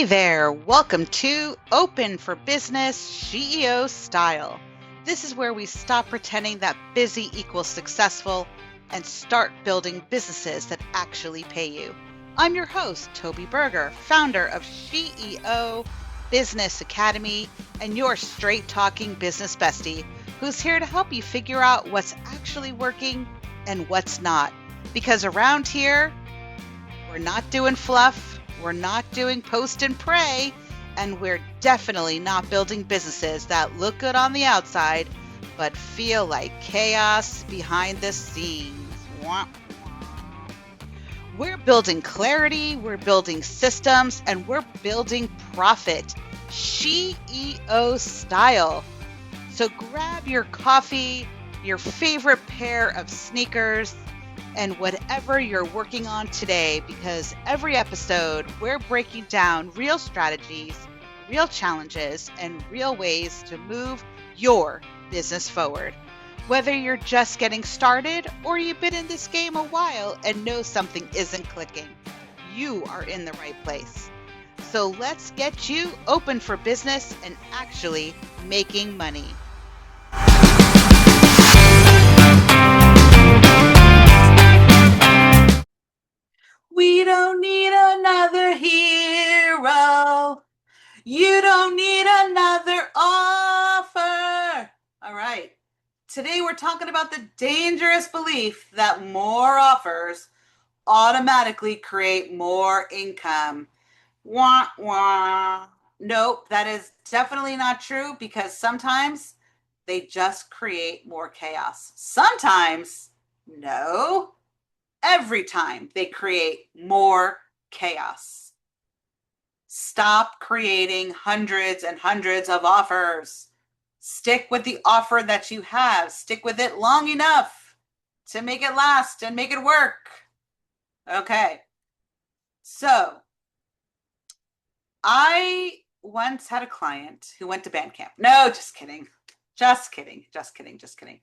Hey there, welcome to Open for Business CEO Style. This is where we stop pretending that busy equals successful and start building businesses that actually pay you. I'm your host, Toby Buerger, founder of CEO Business Academy and your straight talking business bestie, who's here to help you figure out what's actually working and what's not. Because around here, we're not doing fluff, we're not doing post and pray, and we're definitely not building businesses that look good on the outside, but feel like chaos behind the scenes. Wah, wah. We're building clarity, we're building systems, and we're building profit. CEO style. So grab your coffee, your favorite pair of sneakers, and whatever you're working on today, because every episode we're breaking down real strategies, real challenges, and real ways to move your business forward. Whether you're just getting started or you've been in this game a while and know something isn't clicking, you are in the right place. So let's get you open for business and actually making money. We don't need another hero. You don't need another offer. All right. Today we're talking about the dangerous belief that more offers automatically create more income. Wah, wah. Nope, that is definitely not true, because sometimes they just create more chaos. Sometimes, no, every time they create more chaos. Stop creating hundreds and hundreds of offers. Stick with the offer that you have. Stick with it long enough to make it last and make it work. Okay. So I once had a client who went to band camp. No, just kidding. Just kidding. Just kidding. Just kidding.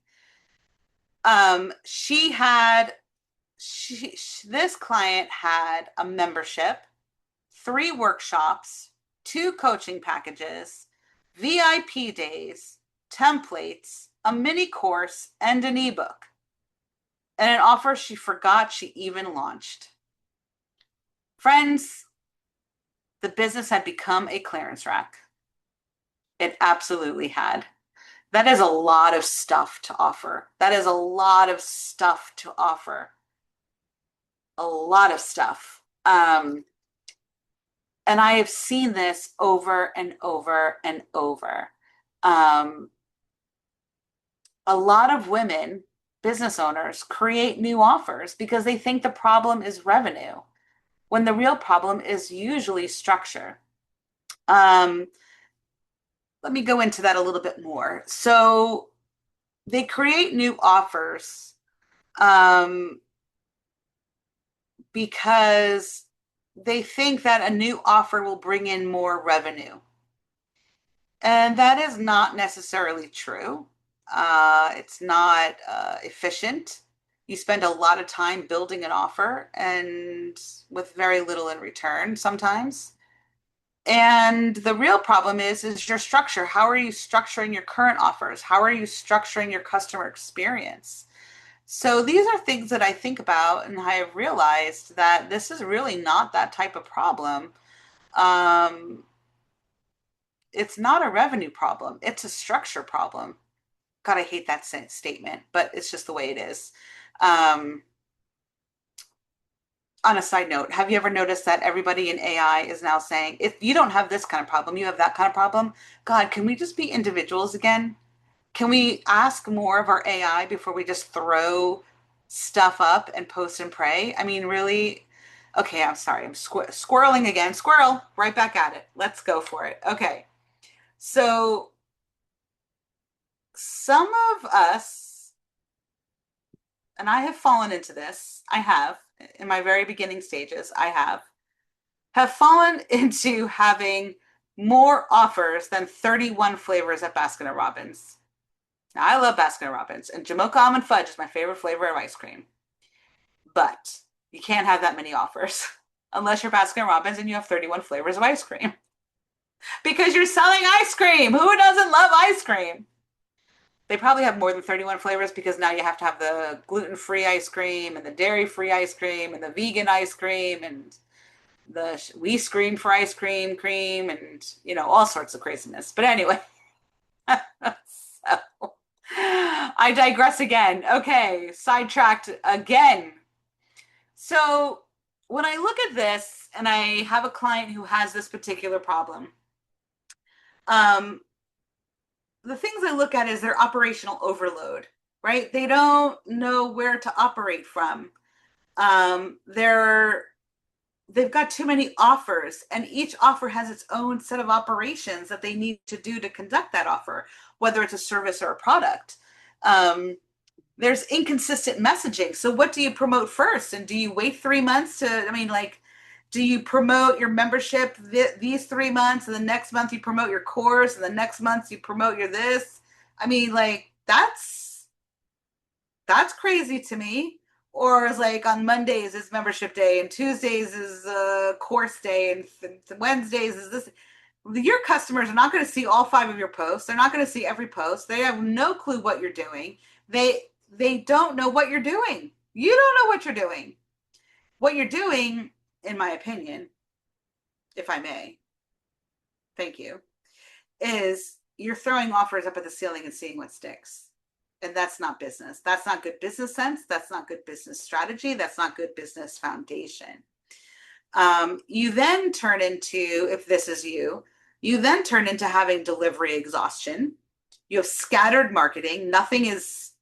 This client had a membership, 3 workshops, 2 coaching packages, VIP days, templates, a mini course, and an ebook, and an offer she forgot she even launched. Friends, the business had become a clearance rack. It absolutely had. That is a lot of stuff to offer. That is a lot of stuff to offer. A lot of stuff. And I have seen this over and over and over. A lot of women, business owners, create new offers because they think the problem is revenue, when the real problem is usually structure. Let me go into that a little bit more. So they create new offers because they think that a new offer will bring in more revenue. And that is not necessarily true. It's not efficient. You spend a lot of time building an offer and with very little in return sometimes. And the real problem is your structure. How are you structuring your current offers? How are you structuring your customer experience? So these are things that I think about, and I have realized that this is really not that type of problem. It's not a revenue problem. It's a structure problem. God, I hate that statement, but it's just the way it is. On a side note, have you ever noticed that everybody in AI is now saying, if you don't have this kind of problem, you have that kind of problem? God, can we just be individuals again? Can we ask more of our AI before we just throw stuff up and post and pray? I mean, really? Okay, I'm sorry. I'm squirreling again. Squirrel, right back at it. Let's go for it. Okay. So some of us, and I have fallen into this, I have, in my very beginning stages, I have fallen into having more offers than 31 flavors at Baskin & Robbins. Now, I love Baskin & Robbins, and Jamocha Almond Fudge is my favorite flavor of ice cream. But you can't have that many offers. unless you're Baskin Robbins and you have 31 flavors of ice cream because you're selling ice cream. Who doesn't love ice cream? They probably have more than 31 flavors because now you have to have the gluten-free ice cream and the dairy-free ice cream and the vegan ice cream and the we scream for ice cream cream and all sorts of craziness. But anyway, so I digress again. Okay, sidetracked again. So when I look at this and I have a client who has this particular problem, um, the things I look at is their operational overload, right? They don't know where to operate from. They're they've got too many offers, and each offer has its own set of operations that they need to do to conduct that offer, whether it's a service or a product. Um, there's inconsistent messaging. So, what do you promote first? And do you wait 3 months to, I mean, like, do you promote your membership these 3 months, and the next month you promote your course, and the next month you promote your this? I mean, like, that's crazy to me. Or is like on Mondays is membership day and Tuesdays is course day and Wednesdays is this. Your customers are not going to see all five of your posts. They're not going to see every post. They have no clue what you're doing. They don't know what you're doing. You don't know what you're doing. What you're doing, in my opinion, if I may, thank you, is you're throwing offers up at the ceiling and seeing what sticks. And that's not business. That's not good business sense. That's not good business strategy. That's not good business foundation. You then turn into, if this is you then turn into having delivery exhaustion. You have scattered marketing. Nothing is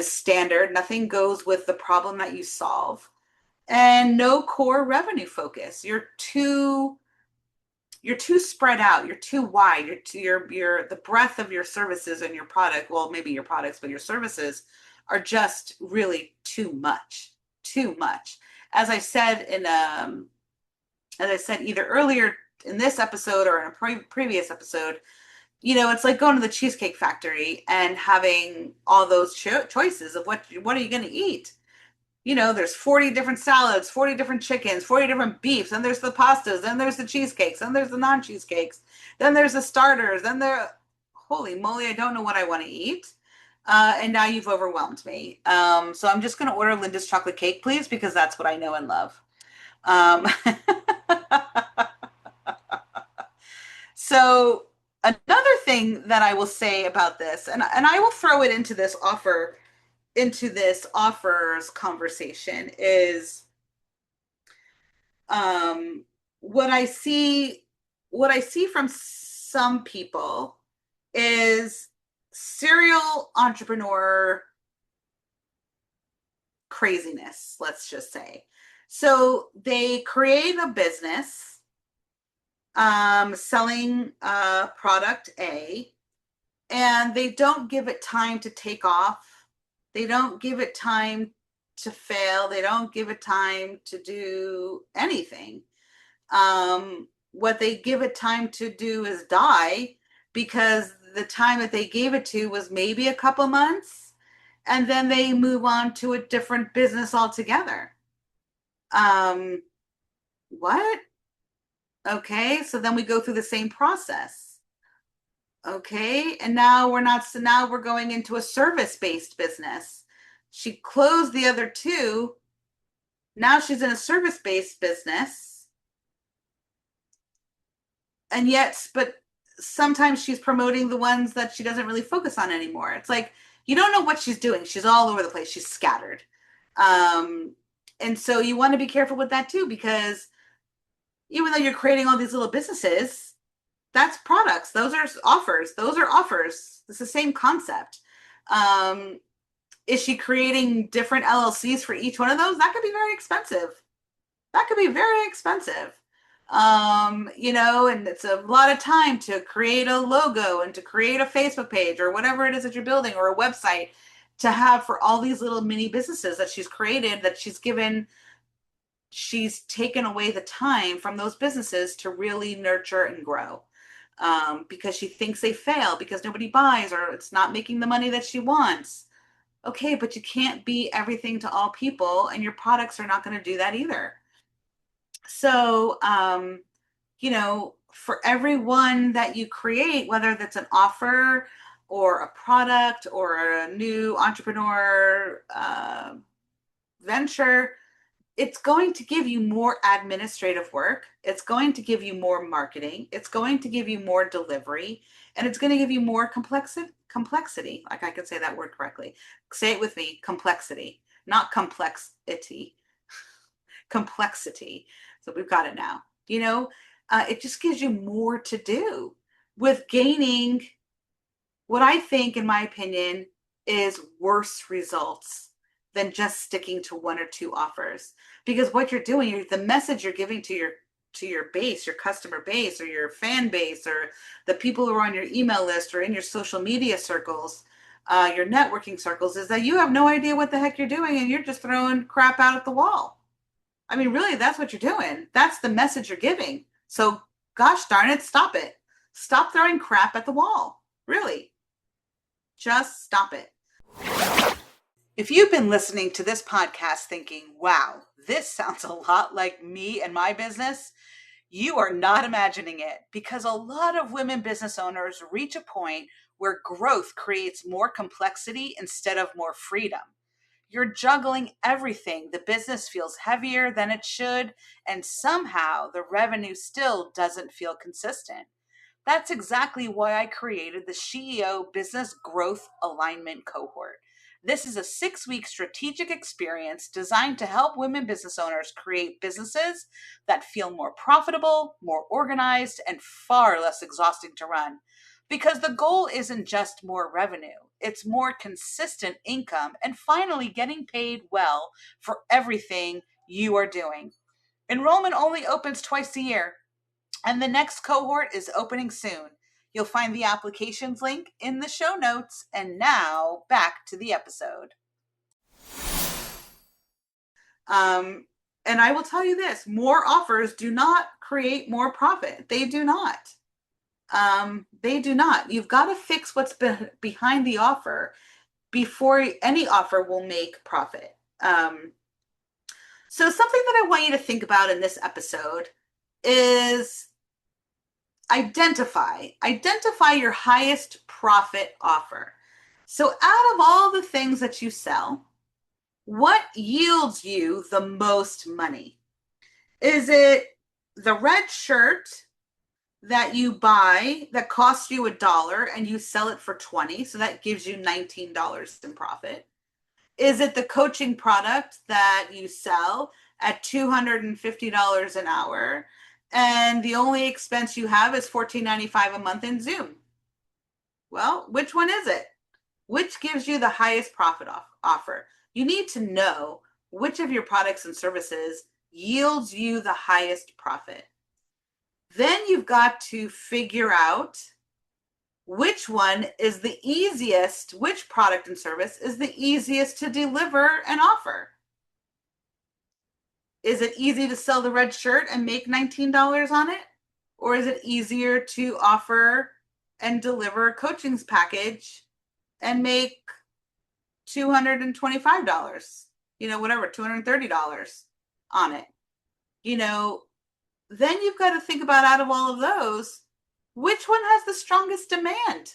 standard. Nothing goes with the problem that you solve, and no core revenue focus. You're too spread out. You're too wide. You're the breadth of your services and your product. Well, maybe your products, but your services are just really too much. Too much. As I said either earlier in this episode or in a previous episode, it's like going to the Cheesecake Factory and having all those choices of what are you going to eat. There's 40 different salads, 40 different chickens, 40 different beefs, and there's the pastas, then there's the cheesecakes, then there's the non-cheesecakes, then there's the starters, then holy moly, I don't know what I want to eat. And now you've overwhelmed me. So I'm just going to order Linda's chocolate cake, please, because that's what I know and love. Um, so another thing that I will say about this, and I will throw it into this offers conversation is um, what I see from some people is serial entrepreneur craziness, let's just say. So they create a business selling product A, and they don't give it time to take off. They don't give it time to fail. They don't give it time to do anything. What they give it time to do is die, because the time that they gave it to was maybe a couple months, and then they move on to a different business altogether. Um, what? Okay, so then we go through the same process. Okay, and now we're not, so now we're going into a service-based business. She closed the other two. Now she's in a service-based business. And yet, but sometimes she's promoting the ones that she doesn't really focus on anymore. It's like you don't know what she's doing. She's all over the place. She's scattered. Um, and so you want to be careful with that too, because even though you're creating all these little businesses, that's products. Those are offers. Those are offers. It's the same concept. Um, is she creating different LLCs for each one of those? That could be very expensive. That could be very expensive. And it's a lot of time to create a logo and to create a Facebook page or whatever it is that you're building, or a website to have for all these little mini businesses that she's created, that she's taken away the time from those businesses to really nurture and grow. Because she thinks they fail because nobody buys, or it's not making the money that she wants. Okay, but you can't be everything to all people, and your products are not going to do that either. So, for every one that you create, whether that's an offer or a product or a new entrepreneur venture, it's going to give you more administrative work. It's going to give you more marketing. It's going to give you more delivery, and it's going to give you more complexity. Like I can say that word correctly. Say it with me, complexity, not complexity, complexity. So we've got it now. It just gives you more to do with gaining what I think, in my opinion, is worse results than just sticking to one or two offers. Because what you're doing, the message you're giving to your base, your customer base, or your fan base, or the people who are on your email list or in your social media circles, your networking circles, is that you have no idea what the heck you're doing and you're just throwing crap out at the wall. I mean, really, that's what you're doing. That's the message you're giving. So, gosh darn it, stop it. Stop throwing crap at the wall. Really. Just stop it. If you've been listening to this podcast thinking, wow, this sounds a lot like me and my business, you are not imagining it, because a lot of women business owners reach a point where growth creates more complexity instead of more freedom. You're juggling everything. The business feels heavier than it should, and somehow the revenue still doesn't feel consistent. That's exactly why I created the CEO Business Growth Alignment Cohort. This is a 6-week strategic experience designed to help women business owners create businesses that feel more profitable, more organized, and far less exhausting to run. Because the goal isn't just more revenue, it's more consistent income and finally getting paid well for everything you are doing. Enrollment only opens twice a year, and the next cohort is opening soon. You'll find the applications link in the show notes. And now back to the episode. And I will tell you this, more offers do not create more profit. They do not. They do not. You've got to fix what's behind the offer before any offer will make profit. So something that I want you to think about in this episode is identify your highest profit offer. So out of all the things that you sell, what yields you the most money? Is it the red shirt that you buy that costs you $1 and you sell it for 20, so that gives you $19 in profit? Is it the coaching product that you sell at $250 an hour and the only expense you have is $14.95 a month in Zoom? Well, which one is it? Which gives you the highest profit offer? You need to know which of your products and services yields you the highest profit. Then you've got to figure out which one is the easiest, which product and service is the easiest to deliver and offer. Is it easy to sell the red shirt and make $19 on it? Or is it easier to offer and deliver a coaching package and make $225, whatever, $230 on it? Then you've got to think about, out of all of those, which one has the strongest demand?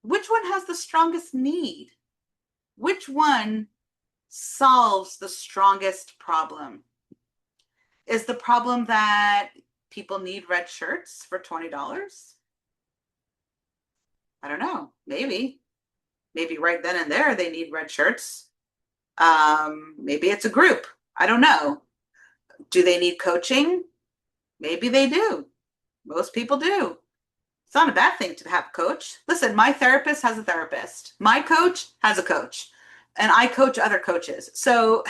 Which one has the strongest need? Which one solves the strongest problem? Is the problem that people need red shirts for $20? I don't know. Maybe right then and there they need red shirts. Maybe it's a group. I don't know. Do they need coaching? Maybe they do. Most people do. It's not a bad thing to have a coach. Listen, my therapist has a therapist. My coach has a coach. And I coach other coaches. So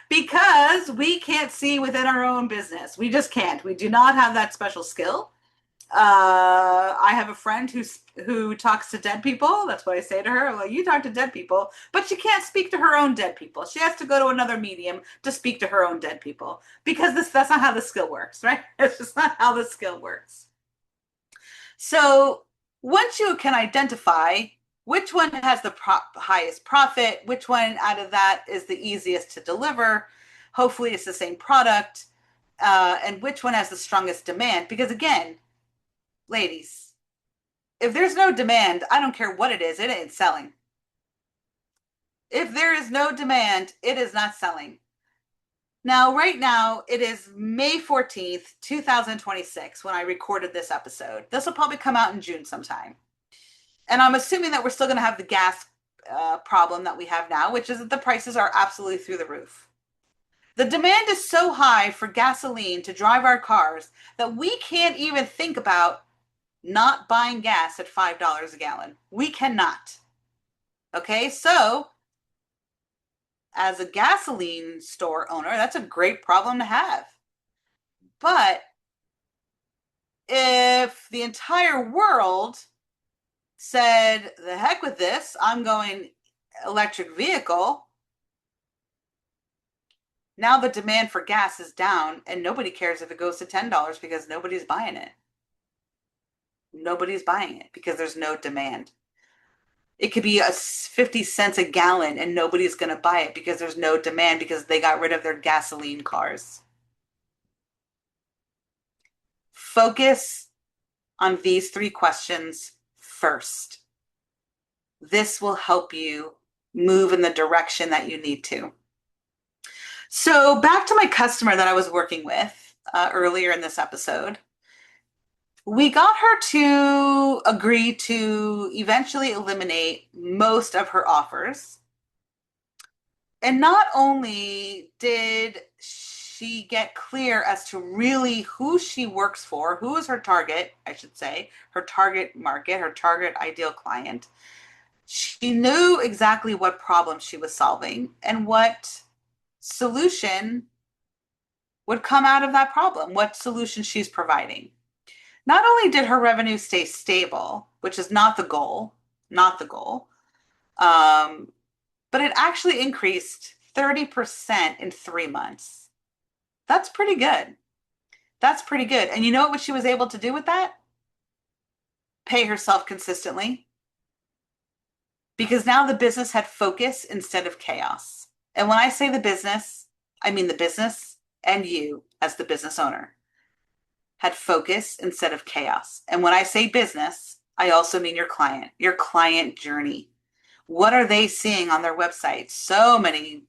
because we can't see within our own business. We just can't. We do not have that special skill. I have a friend who talks to dead people. That's what I say to her. Well, you talk to dead people, but she can't speak to her own dead people. She has to go to another medium to speak to her own dead people, because that's not how the skill works, right? It's just not how the skill works. So once you can identify which one has the highest profit, which one out of that is the easiest to deliver, Hopefully it's the same product, and which one has the strongest demand. Because again, ladies, if there's no demand, I don't care what it is, it ain't selling. If there is no demand, it is not selling. Now, right now, it is May 14th, 2026, when I recorded this episode. This will probably come out in June sometime. And I'm assuming that we're still going to have the gas problem that we have now, which is that the prices are absolutely through the roof. The demand is so high for gasoline to drive our cars that we can't even think about not buying gas at $5 a gallon. We cannot. Okay, so as a gasoline store owner, that's a great problem to have. But if the entire world said, the heck with this, I'm going electric vehicle, now the demand for gas is down and nobody cares if it goes to $10 because nobody's buying it. Nobody's buying it because there's no demand. It could be 50 cents a gallon and nobody's going to buy it because there's no demand because they got rid of their gasoline cars. Focus on these 3 questions first. This will help you move in the direction that you need to. So back to my customer that I was working with earlier in this episode. We got her to agree to eventually eliminate most of her offers. And not only did she get clear as to really who she works for, who is her target, I should say, her target market, her target ideal client. She knew exactly what problem she was solving and what solution would come out of that problem, what solution she's providing. Not only did her revenue stay stable, which is not the goal, but it actually increased 30% in 3 months. That's pretty good. That's pretty good. And you know what she was able to do with that? Pay herself consistently. Because now the business had focus instead of chaos. And when I say the business, I mean the business and you as the business owner had focus instead of chaos. And when I say business, I also mean your client journey. What are they seeing on their website? So many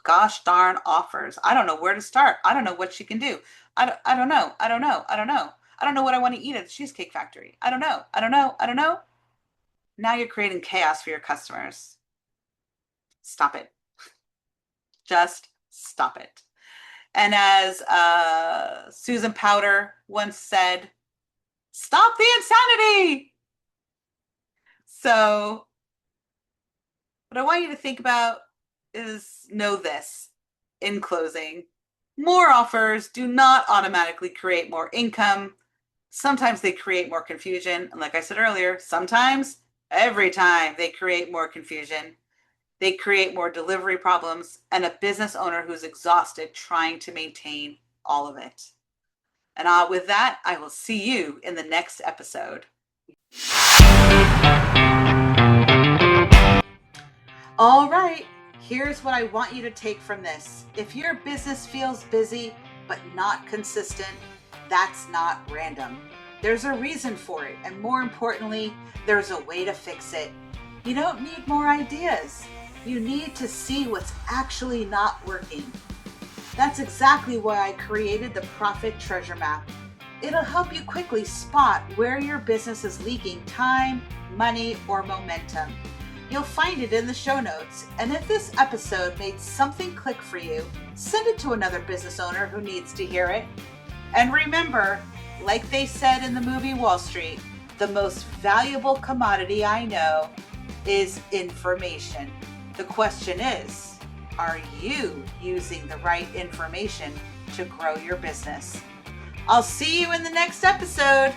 gosh darn offers. I don't know where to start. I don't know what she can do. I don't know. I don't know what I want to eat at the Cheesecake Factory. I don't know. Now you're creating chaos for your customers. Stop it. Just stop it. And as Susan Powter once said, stop the insanity. So what I want you to think about is know this in closing. More offers do not automatically create more income. Sometimes they create more confusion. And like I said earlier, sometimes, every time they create more confusion. They create more delivery problems and a business owner who's exhausted trying to maintain all of it. And with that, I will see you in the next episode. All right, here's what I want you to take from this. If your business feels busy but not consistent, that's not random. There's a reason for it. And more importantly, there's a way to fix it. You don't need more ideas. You need to see what's actually not working. That's exactly why I created the Profit Treasure Map. It'll help you quickly spot where your business is leaking time, money, or momentum. You'll find it in the show notes. And if this episode made something click for you, send it to another business owner who needs to hear it. And remember, like they said in the movie Wall Street, the most valuable commodity I know is information. The question is, are you using the right information to grow your business? I'll see you in the next episode.